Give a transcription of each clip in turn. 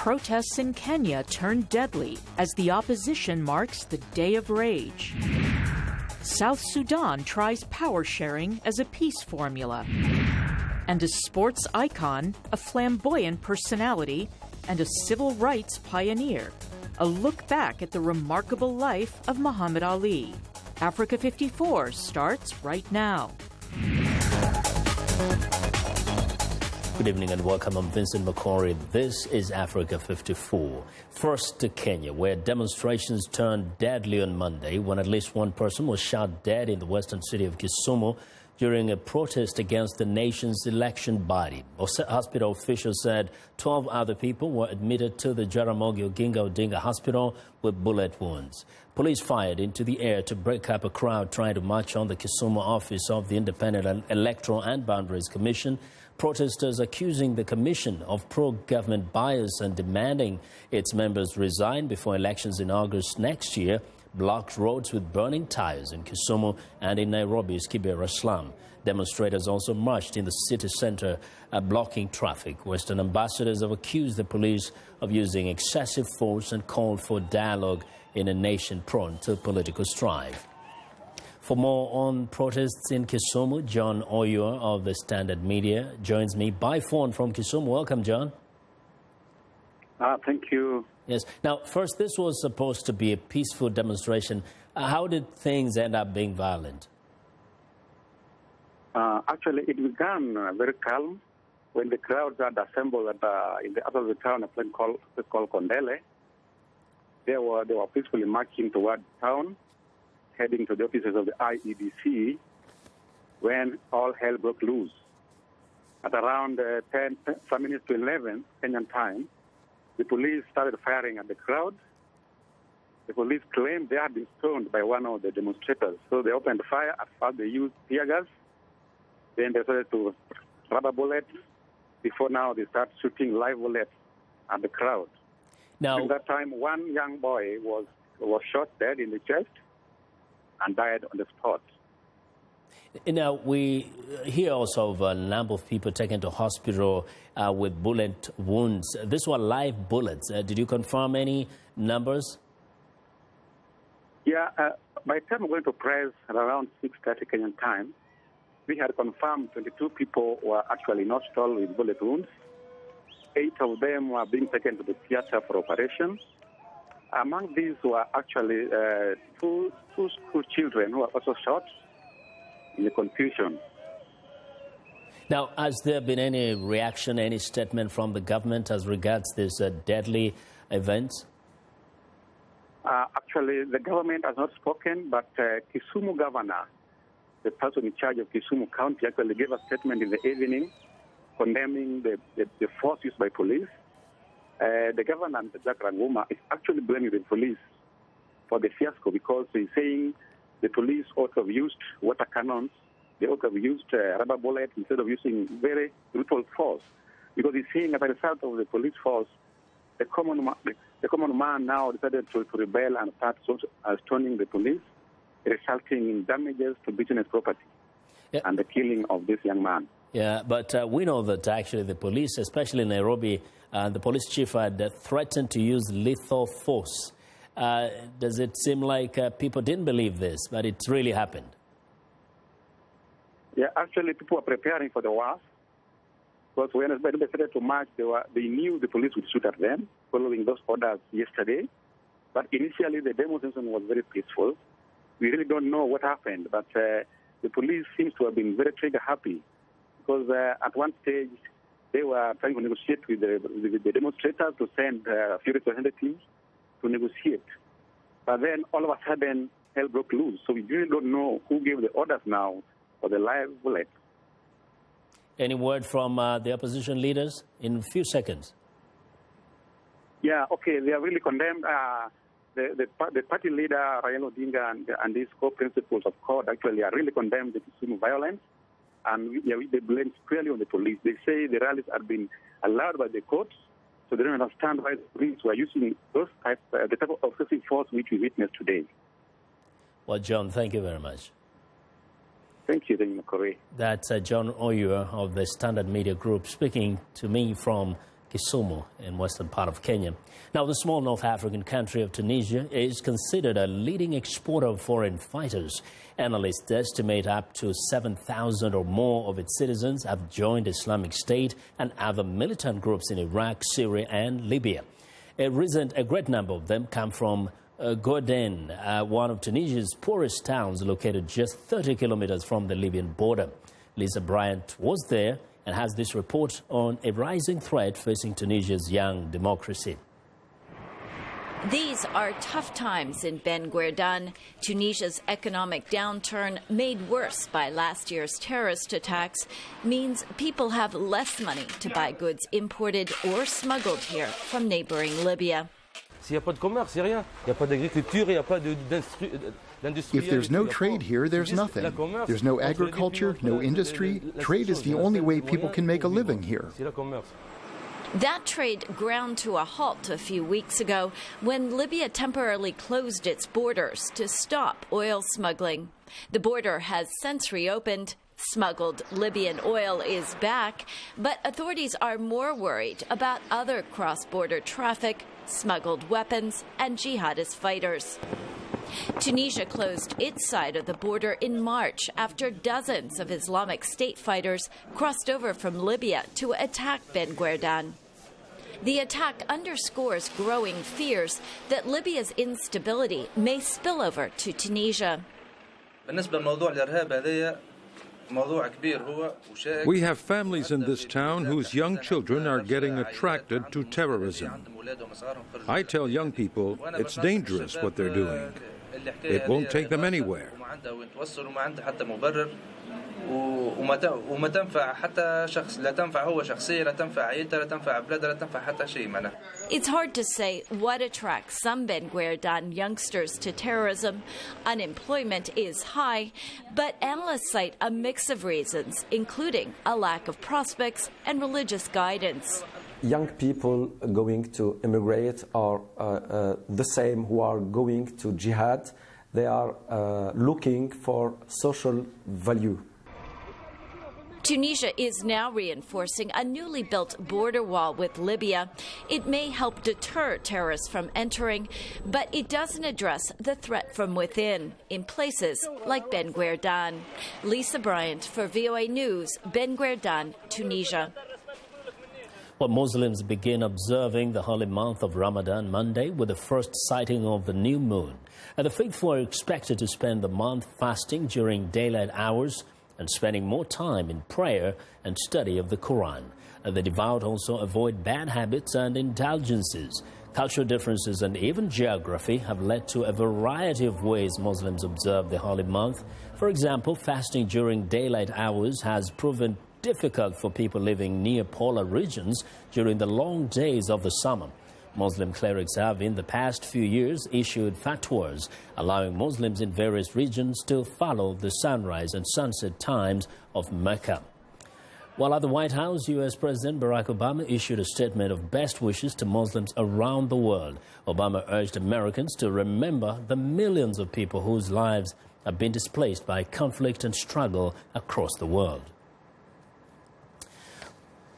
Protests in Kenya turn deadly as the opposition marks the Day of Rage. South Sudan tries power sharing as a peace formula. And a sports icon, a flamboyant personality, and a civil rights pioneer. A look back at the remarkable life of Muhammad Ali. Africa 54 starts right now. Good evening and welcome. I'm Vincent Makori. This is Africa 54. First to Kenya, where demonstrations turned deadly on Monday when at least one person was shot dead in the western city of Kisumu during a protest against the nation's election body. Hospital officials said 12 other people were admitted to the Jaramogi Oginga Odinga Hospital with bullet wounds. Police fired into the air to break up a crowd trying to march on the Kisumu office of the Independent Electoral and Boundaries Commission. Protesters accusing the commission of pro-government bias and demanding its members resign before elections in August next year blocked roads with burning tires in Kisumu and in Nairobi's Kibera slum. Demonstrators also marched in the city center, blocking traffic. Western ambassadors have accused the police of using excessive force and called for dialogue in a nation prone to political strife. For more on protests in Kisumu, John Oyua of the Standard Media joins me by phone from Kisumu. Welcome, John. Thank you. Yes. Now, first, this was supposed to be a peaceful demonstration. How did things end up being violent? Actually, it began very calm when the crowds had assembled in the other of the town, a place called Kondele. They were peacefully marching toward town, heading to the offices of the IEBC, when all hell broke loose. At around 5 minutes to 11 Kenyan time, the police started firing at the crowd. The police claimed they had been stoned by one of the demonstrators. So they opened fire. At first they used tear gas. Then they started to rubber bullets. Before now they start shooting live bullets at the crowd. Now, at that time, one young boy was shot dead in the chest and died on the spot. Now, we hear also of a number of people taken to hospital with bullet wounds. These were live bullets. Did you confirm any numbers? Yeah, by the time we went to press at around 6:30 Kenyan time, we had confirmed 22 people were actually in hospital with bullet wounds. 8 of them were being taken to the theater for operation. Among these were actually two school children who were also shot in the confusion. Now, has there been any reaction, any statement from the government as regards this deadly event? Actually, the government has not spoken, but Kisumu governor, the person in charge of Kisumu County, actually gave a statement in the evening condemning the force used by police. The governor, Jack Ranguma, is actually blaming the police for the fiasco because he's saying the police ought to have used water cannons, they ought to have used rubber bullets instead of using very brutal force. Because he's saying as a result of the police force, the common man now decided to rebel and start stoning the police, resulting in damages to business property and the killing of this young man. Yeah, but we know that actually the police, especially in Nairobi, the police chief had threatened to use lethal force. Does it seem like people didn't believe this, but it really happened? Yeah, actually people were preparing for the worst. Because when they started to march, they knew the police would shoot at them, following those orders yesterday. But initially the demonstration was very peaceful. We really don't know what happened, but the police seems to have been very trigger happy. Because at one stage, they were trying to negotiate with the demonstrators to send a few representatives to negotiate. But then all of a sudden, hell broke loose. So we really don't know who gave the orders now for the live bullets. Any word from the opposition leaders in a few seconds? Yeah, okay, they are really condemned. The party leader, Raila Odinga, and his co-principals of CORD actually are really condemned the Kisumu violence. And they blame clearly on the police. They say the rallies have been allowed by the courts, so they don't understand why the police were using the type of excessive force which we witnessed today. Well, John, thank you very much. Thank you, Vincent Makori. That's John Oyua of the Standard Media Group speaking to me from Kisumu in western part of Kenya. Now, the small North African country of Tunisia is considered a leading exporter of foreign fighters. Analysts estimate up to 7,000 or more of its citizens have joined Islamic State and other militant groups in Iraq, Syria and Libya. A great number of them come from Gordon, one of Tunisia's poorest towns located just 30 kilometers from the Libyan border. Lisa Bryant was there and has this report on a rising threat facing Tunisia's young democracy. These are tough times in Ben Guerdane. Tunisia's economic downturn, made worse by last year's terrorist attacks, means people have less money to buy goods imported or smuggled here from neighboring Libya. If there's no trade here, there's nothing. There's no agriculture, no industry. Trade is the only way people can make a living here. That trade ground to a halt a few weeks ago when Libya temporarily closed its borders to stop oil smuggling. The border has since reopened. Smuggled Libyan oil is back, but authorities are more worried about other cross-border traffic, smuggled weapons, and jihadist fighters. Tunisia closed its side of the border in March after dozens of Islamic State fighters crossed over from Libya to attack Ben Guerdane. The attack underscores growing fears that Libya's instability may spill over to Tunisia. We have families in this town whose young children are getting attracted to terrorism. I tell young people it's dangerous what they're doing. It won't take them anywhere. It's hard to say what attracts some Ben Guerdane youngsters to terrorism. Unemployment is high, but analysts cite a mix of reasons, including a lack of prospects and religious guidance. Young people going to immigrate are the same who are going to jihad. They are looking for social value. Tunisia is now reinforcing a newly built border wall with Libya. It may help deter terrorists from entering, but it doesn't address the threat from within in places like Ben Guerdane. Lisa Bryant for VOA News, Ben Guerdane, Tunisia. Well, Muslims begin observing the holy month of Ramadan Monday with the first sighting of the new moon. And the faithful are expected to spend the month fasting during daylight hours and spending more time in prayer and study of the Quran. The devout also avoid bad habits and indulgences. Cultural differences and even geography have led to a variety of ways Muslims observe the holy month. For example, fasting during daylight hours has proven difficult for people living near polar regions during the long days of the summer. Muslim clerics have in the past few years issued fatwas allowing Muslims in various regions to follow the sunrise and sunset times of Mecca. While at the White House, U.S. President Barack Obama issued a statement of best wishes to Muslims around the world. Obama urged Americans to remember the millions of people whose lives have been displaced by conflict and struggle across the world.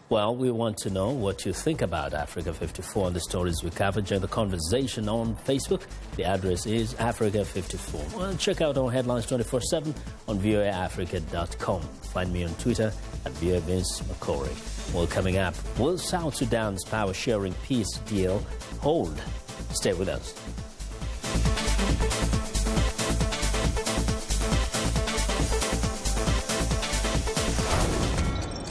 Well, we want to know what you think about Africa 54 and the stories we covered. Join the conversation on Facebook. The address is Africa 54. Well, check out our headlines 24/7 on voaafrica.com. Find me on Twitter at VOA Vincent Makori. Well, coming up, will South Sudan's power-sharing peace deal hold? Stay with us.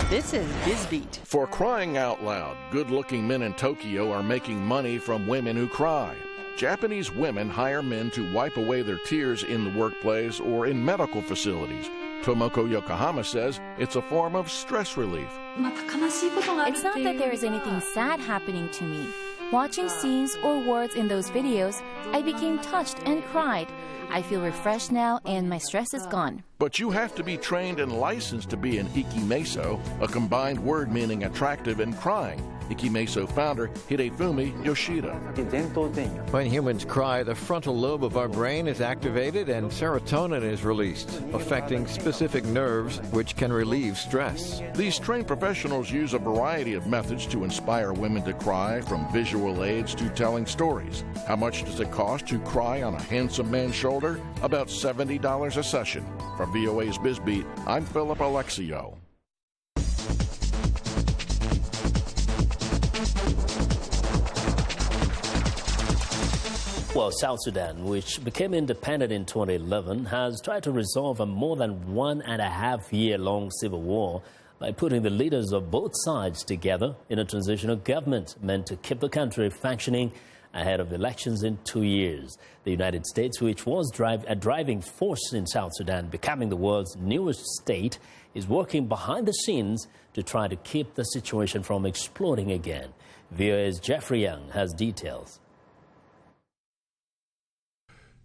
This is BizBeat. For crying out loud, good-looking men in Tokyo are making money from women who cry. Japanese women hire men to wipe away their tears in the workplace or in medical facilities. Tomoko Yokohama says it's a form of stress relief. It's not that there is anything sad happening to me. Watching scenes or words in those videos, I became touched and cried. I feel refreshed now and my stress is gone. But you have to be trained and licensed to be an ikimeso, a combined word meaning attractive and crying. Ikimeso founder Hidefumi Yoshida. When humans cry, the frontal lobe of our brain is activated and serotonin is released, affecting specific nerves which can relieve stress. These trained professionals use a variety of methods to inspire women to cry, from visual aids to telling stories. How much does it cost to cry on a handsome man's shoulder? About $70 a session. From VOA's BizBeat, I'm Philip Alexio. Well, South Sudan, which became independent in 2011, has tried to resolve a more than 1.5-year-long civil war by putting the leaders of both sides together in a transitional government meant to keep the country functioning ahead of elections in 2 years. The United States, which was a driving force in South Sudan, becoming the world's newest state, is working behind the scenes to try to keep the situation from exploding again. VOA's Jeffrey Young has details.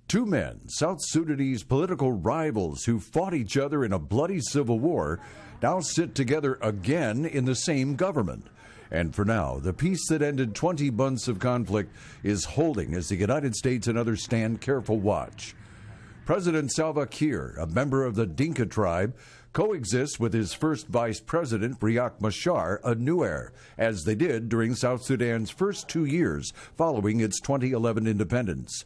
Two men, South Sudanese political rivals who fought each other in a bloody civil war, now sit together again in the same government. And for now, the peace that ended 20 months of conflict is holding as the United States and others stand careful watch. President Salva Kiir, a member of the Dinka tribe, coexists with his first vice president, Riek Machar, a Nuer, as they did during South Sudan's first 2 years following its 2011 independence.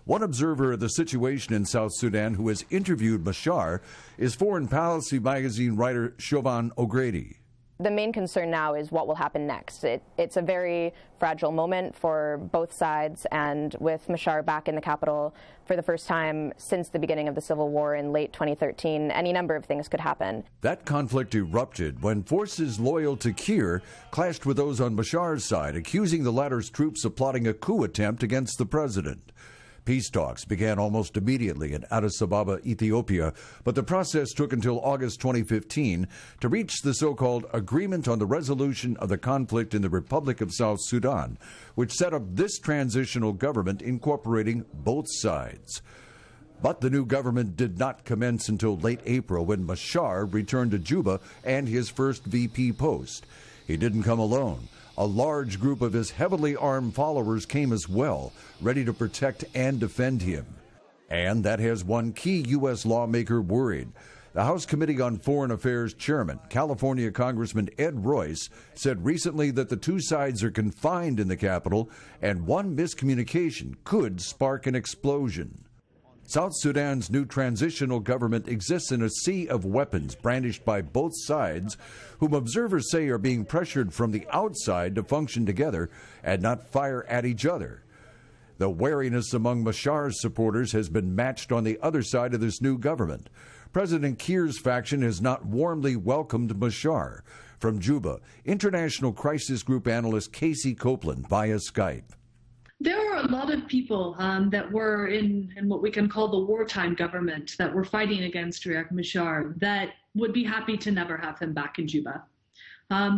One observer of the situation in South Sudan who has interviewed Machar is Foreign Policy magazine writer Siobhan O'Grady. The main concern now is what will happen next. It's a very fragile moment for both sides, and with Machar back in the capital for the first time since the beginning of the civil war in late 2013, any number of things could happen. That conflict erupted when forces loyal to Kiir clashed with those on Machar's side, accusing the latter's troops of plotting a coup attempt against the president. Peace talks began almost immediately in Addis Ababa, Ethiopia, but the process took until August 2015 to reach the so-called Agreement on the Resolution of the Conflict in the Republic of South Sudan, which set up this transitional government incorporating both sides. But the new government did not commence until late April, when Machar returned to Juba and his first VP post. He didn't come alone. A large group of his heavily armed followers came as well, ready to protect and defend him. And that has one key U.S. lawmaker worried. The House Committee on Foreign Affairs chairman, California Congressman Ed Royce, said recently that the two sides are confined in the capital and one miscommunication could spark an explosion. South Sudan's new transitional government exists in a sea of weapons brandished by both sides, whom observers say are being pressured from the outside to function together and not fire at each other. The wariness among Machar's supporters has been matched on the other side of this new government. President Kiir's faction has not warmly welcomed Machar. From Juba, International Crisis Group analyst Casey Copeland via Skype. There are a lot of people that were in what we can call the wartime government that were fighting against Riek Machar that would be happy to never have him back in Juba.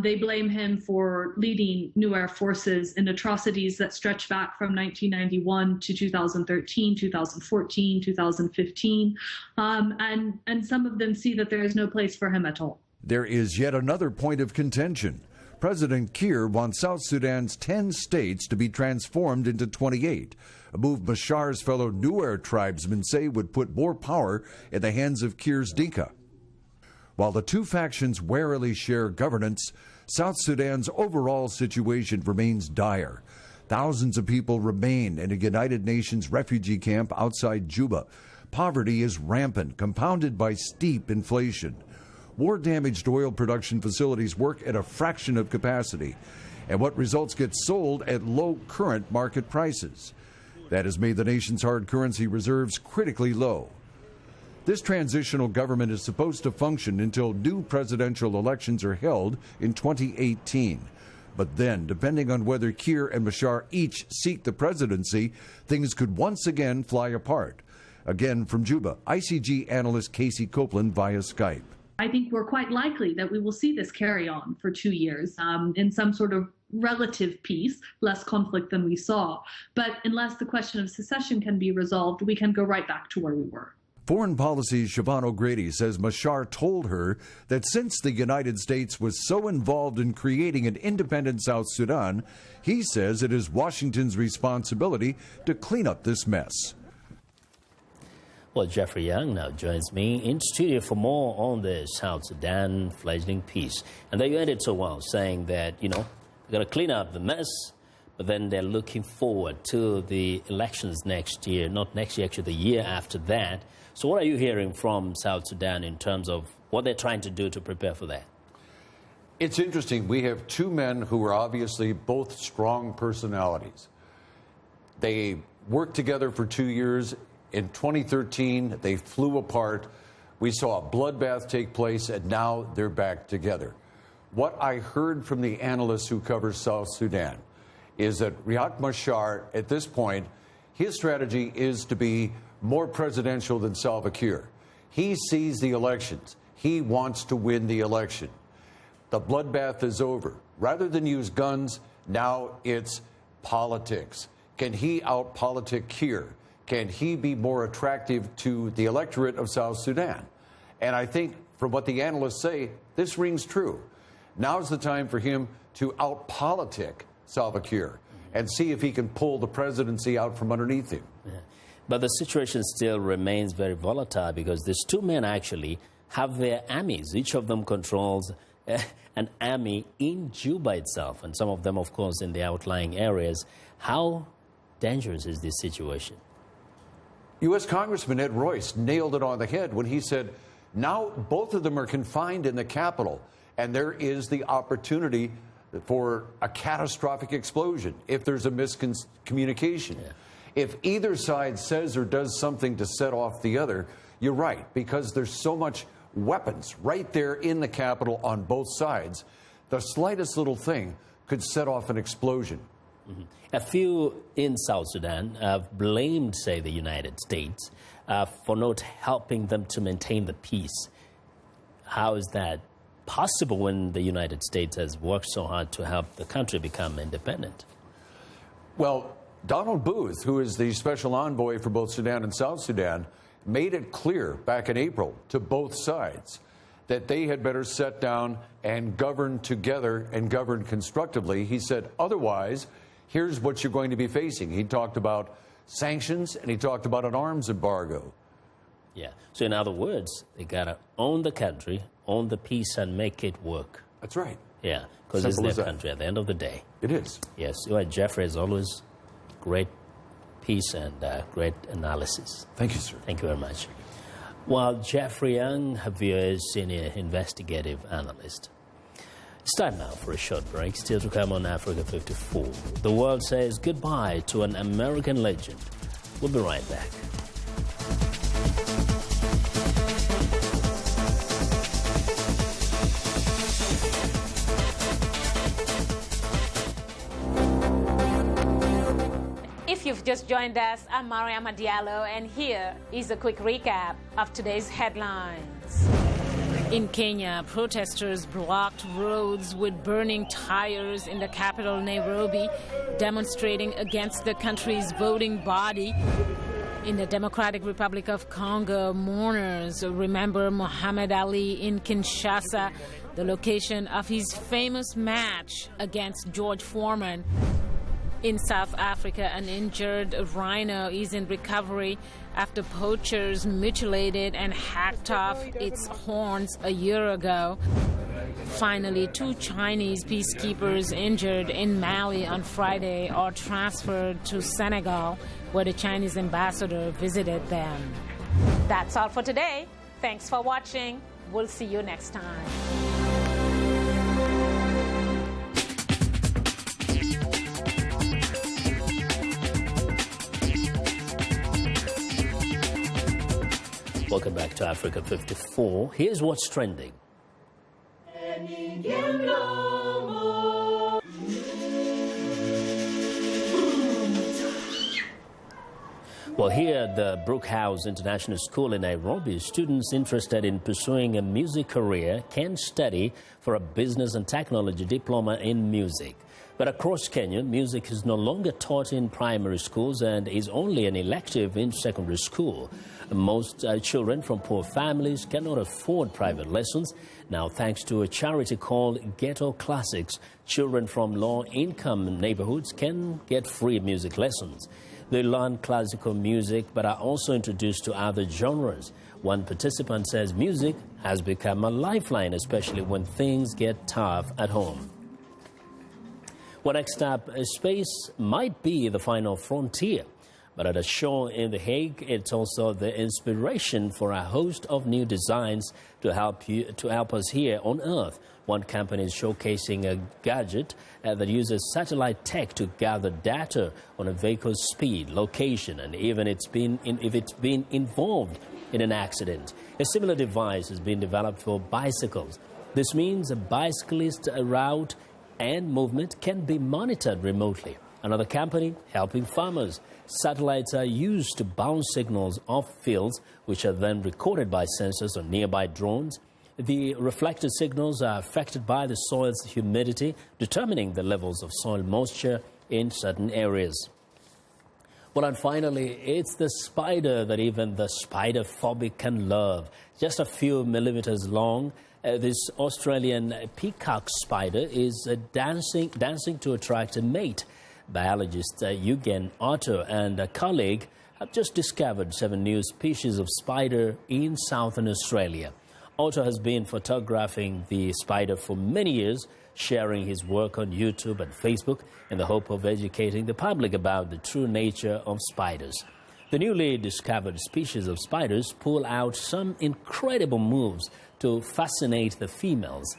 They blame him for leading Nuer forces in atrocities that stretch back from 1991 to 2013, 2014, 2015, and some of them see that there is no place for him at all. There is yet another point of contention. President Kiir wants South Sudan's 10 states to be transformed into 28, a move Machar's fellow Nuer tribesmen say would put more power in the hands of Kiir's Dinka. While the two factions warily share governance, South Sudan's overall situation remains dire. Thousands of people remain in a United Nations refugee camp outside Juba. Poverty is rampant, compounded by steep inflation. War-damaged oil production facilities work at a fraction of capacity, and what results get sold at low current market prices. That has made the nation's hard currency reserves critically low. This transitional government is supposed to function until new presidential elections are held in 2018. But then, depending on whether Kiir and Machar each seek the presidency, things could once again fly apart. Again from Juba, ICG analyst Casey Copeland via Skype. I think we're quite likely that we will see this carry on for 2 years in some sort of relative peace, less conflict than we saw. But unless the question of secession can be resolved, we can go right back to where we were. Foreign Policy's Siobhan O'Grady says Machar told her that since the United States was so involved in creating an independent South Sudan, he says it is Washington's responsibility to clean up this mess. Well, Jeffrey Young now joins me in studio for more on the South Sudan fledgling peace. And they ended so well, saying that, they're going to clean up the mess, but then they're looking forward to the elections next year, not next year, actually the year after that. So what are you hearing from South Sudan in terms of what they're trying to do to prepare for that? It's interesting. We have two men who are obviously both strong personalities. They worked together for 2 years. In 2013, they flew apart. We saw a bloodbath take place, and now they're back together. What I heard from the analysts who cover South Sudan is that Riek Machar, at this point, his strategy is to be more presidential than Salva Kiir. He sees the elections. He wants to win the election. The bloodbath is over. Rather than use guns, now it's politics. Can he out-politic Kiir? Can he be more attractive to the electorate of South Sudan? And I think, from what the analysts say, this rings true. Now's the time for him to out-politic Salva Kiir and see if he can pull the presidency out from underneath him. Yeah. But the situation still remains very volatile because these two men actually have their armies. Each of them controls an army in Juba itself, and some of them, of course, in the outlying areas. How dangerous is this situation? U.S. Congressman Ed Royce nailed it on the head when he said, now both of them are confined in the capital, and there is the opportunity for a catastrophic explosion if there's a miscommunication. Yeah. If either side says or does something to set off the other, you're right, because there's so much weapons right there in the capital on both sides. The slightest little thing could set off an explosion. Mm-hmm. A few in South Sudan have blamed, say, the United States for not helping them to maintain the peace. How is that possible when the United States has worked so hard to help the country become independent? Well, Donald Booth, who is the special envoy for both Sudan and South Sudan, made it clear back in April to both sides that they had better sit down and govern together and govern constructively. He said, otherwise, here's what you're going to be facing. He talked about sanctions, and he talked about an arms embargo. Yeah. So in other words, they got to own the country, own the peace, and make it work. That's right. Yeah, because it's their country at the end of the day. It is. Yes. Well, Jeffrey, as always, great piece and great analysis. Thank you, sir. Thank you very much. Well, Jeffrey Young, Javier's senior investigative analyst. It's time now for a short break. Still to come on Africa 54. The world says goodbye to an American legend. We'll be right back. If you've just joined us, I'm Mariam Diallo, and here is a quick recap of today's headlines. In Kenya, protesters blocked roads with burning tires in the capital, Nairobi, demonstrating against the country's voting body. In the Democratic Republic of Congo, mourners remember Muhammad Ali in Kinshasa, the location of his famous match against George Foreman. In South Africa, an injured rhino is in recovery after poachers mutilated and hacked off its horns a year ago. Finally, 2 Chinese peacekeepers injured in Mali on Friday are transferred to Senegal, where the Chinese ambassador visited them. That's all for today. Thanks for watching. We'll see you next time. Welcome back to Africa 54. Here's what's trending. Well, here at the Brookhouse International School in Nairobi, students interested in pursuing a music career can study for a business and technology diploma in music. But across Kenya, music is no longer taught in primary schools and is only an elective in secondary school. Most children from poor families cannot afford private lessons. Now, thanks to a charity called Ghetto Classics, children from low-income neighborhoods can get free music lessons. They learn classical music but are also introduced to other genres. One participant says music has become a lifeline, especially when things get tough at home. Well, next up, space might be the final frontier. But at a show in The Hague, it's also the inspiration for a host of new designs to help us here on Earth. One company is showcasing a gadget that uses satellite tech to gather data on a vehicle's speed, location, and even if it's been involved in an accident. A similar device has been developed for bicycles. This means a bicyclist's route and movement can be monitored remotely. Another company helping farmers. Satellites are used to bounce signals off fields, which are then recorded by sensors on nearby drones. The reflected signals are affected by the soil's humidity, determining the levels of soil moisture in certain areas. Well, and finally, it's the spider that even the spider-phobic can love. Just a few millimeters long, this Australian peacock spider is dancing to attract a mate. Biologist Eugen Otto and a colleague have just discovered 7 new species of spider in southern Australia. Otto has been photographing the spider for many years, sharing his work on YouTube and Facebook in the hope of educating the public about the true nature of spiders. The newly discovered species of spiders pull out some incredible moves to fascinate the females.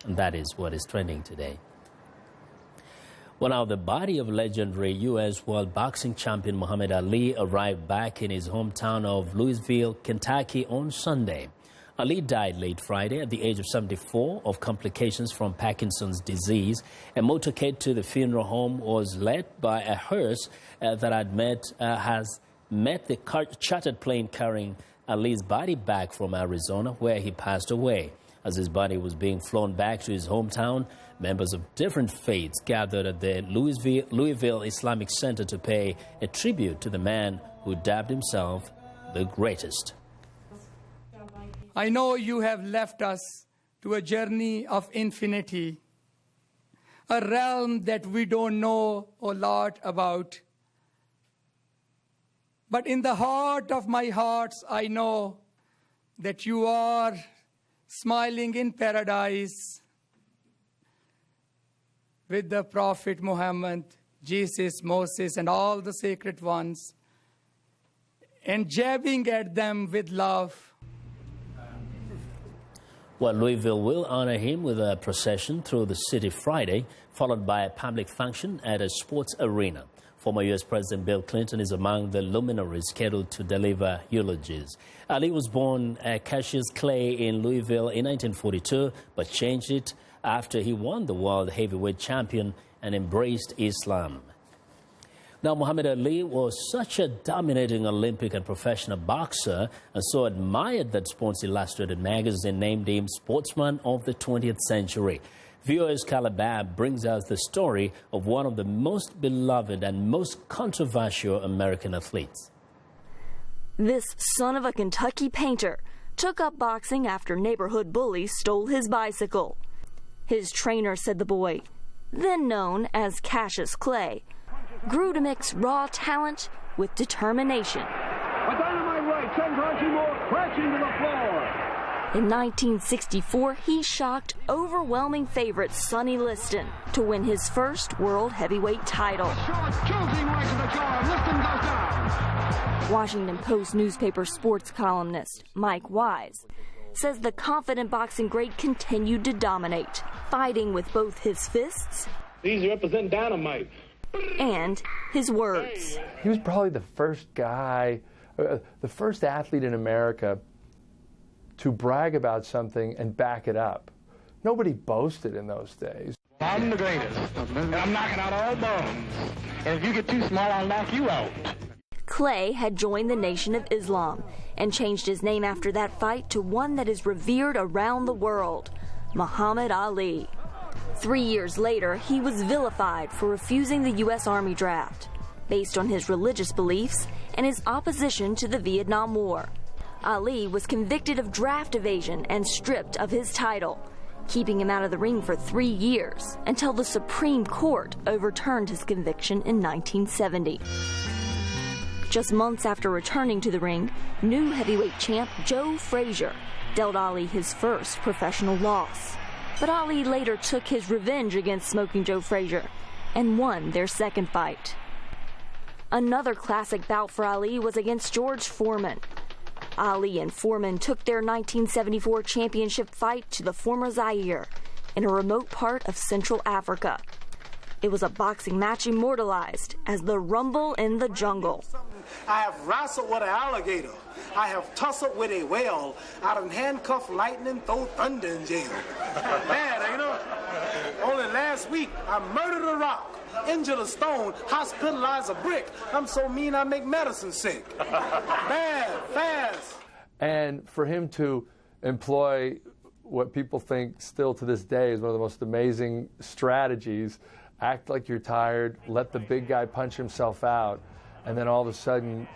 And that is what is trending today. Well, now, the body of legendary U.S. World Boxing Champion Muhammad Ali arrived back in his hometown of Louisville, Kentucky on Sunday. Ali died late Friday at the age of 74 of complications from Parkinson's disease. A motorcade to the funeral home was led by a hearse that has met the chartered plane carrying Ali's body back from Arizona, where he passed away. As his body was being flown back to his hometown, members of different faiths gathered at the Louisville Islamic Center to pay a tribute to the man who dubbed himself the greatest. I know you have left us to a journey of infinity, a realm that we don't know a lot about. But in the heart of my hearts, I know that you are smiling in paradise with the Prophet Muhammad, Jesus, Moses, and all the sacred ones, and jabbing at them with love. Well, Louisville will honor him with a procession through the city Friday, followed by a public function at a sports arena. Former U.S. President Bill Clinton is among the luminaries scheduled to deliver eulogies. Ali was born at Cassius Clay in Louisville in 1942, but changed it after he won the world heavyweight champion and embraced Islam. Now, Muhammad Ali was such a dominating Olympic and professional boxer and so admired that Sports Illustrated magazine named him Sportsman of the 20th Century. VOA's Calabab brings us the story of one of the most beloved and most controversial American athletes. This son of a Kentucky painter took up boxing after neighborhood bullies stole his bicycle. His trainer said the boy, then known as Cassius Clay, grew to mix raw talent with determination. A dynamite right sends Archie Moore crashing to the floor. In 1964, he shocked overwhelming favorite Sonny Liston to win his first world heavyweight title. Washington Post newspaper sports columnist Mike Wise says the confident boxing great continued to dominate, fighting with both his fists These represent dynamite and his words. He was probably the first guy, the first athlete in America to brag about something and back it up. Nobody boasted in those days. I'm the greatest, and I'm knocking out all bones. And if you get too small, I'll knock you out. Clay had joined the Nation of Islam and changed his name after that fight to one that is revered around the world, Muhammad Ali. 3 years later, he was vilified for refusing the U.S. Army draft, based on his religious beliefs and his opposition to the Vietnam War. Ali was convicted of draft evasion and stripped of his title, keeping him out of the ring for 3 years until the Supreme Court overturned his conviction in 1970. Just months after returning to the ring, new heavyweight champ Joe Frazier dealt Ali his first professional loss. But Ali later took his revenge against Smoking Joe Frazier and won their second fight. Another classic bout for Ali was against George Foreman. Ali and Foreman took their 1974 championship fight to the former Zaire in a remote part of Central Africa. It was a boxing match immortalized as the Rumble in the Jungle. I have wrestled with an alligator. I have tussled with a whale. I done handcuffed lightning, throw thunder in jail. Bad, ain't it? Only last week, I murdered a rock, injured a stone, hospitalized a brick. I'm so mean I make medicine sick. Bad, fast. And for him to employ what people think still to this day is one of the most amazing strategies, act like you're tired, let the big guy punch himself out, and then all of a sudden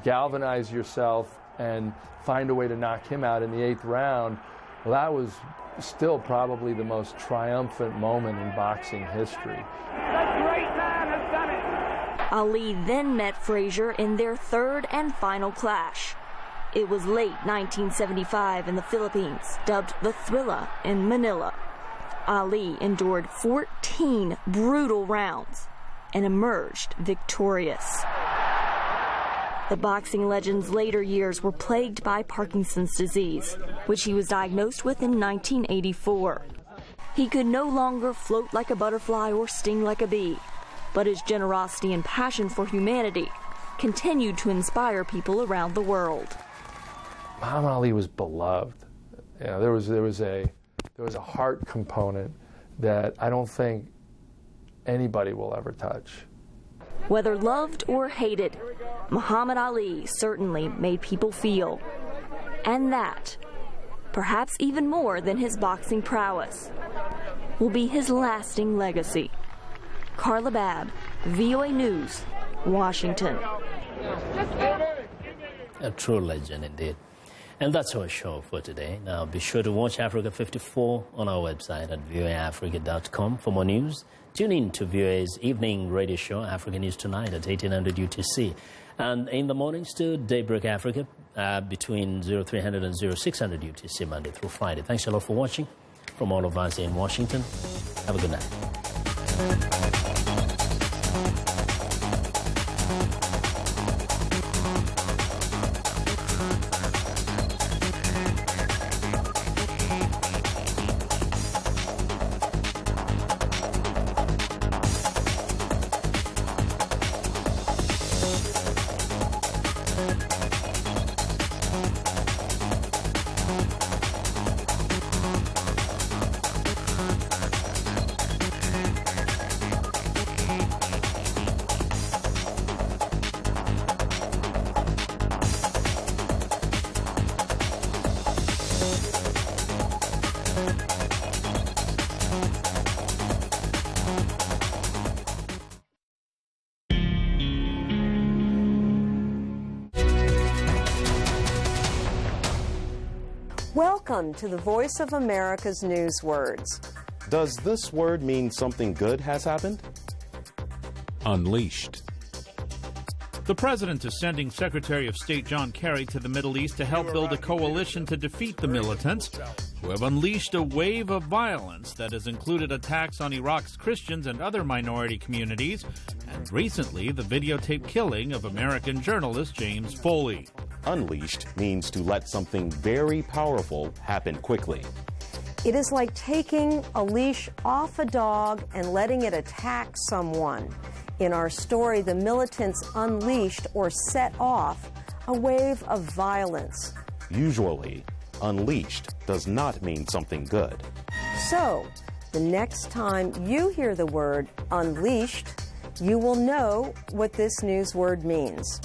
galvanize yourself and find a way to knock him out in the 8th round, well, that was still probably the most triumphant moment in boxing history. Ali then met Frazier in their third and final clash. It was late 1975 in the Philippines, dubbed the Thrilla in Manila. Ali endured 14 brutal rounds and emerged victorious. The boxing legend's later years were plagued by Parkinson's disease, which he was diagnosed with in 1984. He could no longer float like a butterfly or sting like a bee, but his generosity and passion for humanity continued to inspire people around the world. Muhammad Ali was beloved. You know, there was a heart component that I don't think anybody will ever touch. Whether loved or hated, Muhammad Ali certainly made people feel. And that, perhaps even more than his boxing prowess, will be his lasting legacy. Carla Babb, VOA News, Washington. A true legend indeed. And that's our show for today. Now be sure to watch Africa 54 on our website at voaafrica.com for more news. Tune in to VOA's evening radio show, Africa News Tonight at 1800 UTC. And in the mornings to Daybreak Africa between 0300 and 0600 UTC Monday through Friday. Thanks a lot for watching. From all of us in Washington, have a good night. Welcome to the Voice of America's News Words. Does this word mean something good has happened? Unleashed. The president is sending Secretary of State John Kerry to the Middle East to help build a coalition to defeat the militants who have unleashed a wave of violence that has included attacks on Iraq's Christians and other minority communities, and recently the videotaped killing of American journalist James Foley. Unleashed means to let something very powerful happen quickly. It is like taking a leash off a dog and letting it attack someone. In our story, the militants unleashed or set off a wave of violence. Usually, unleashed does not mean something good. So, the next time you hear the word unleashed, you will know what this news word means.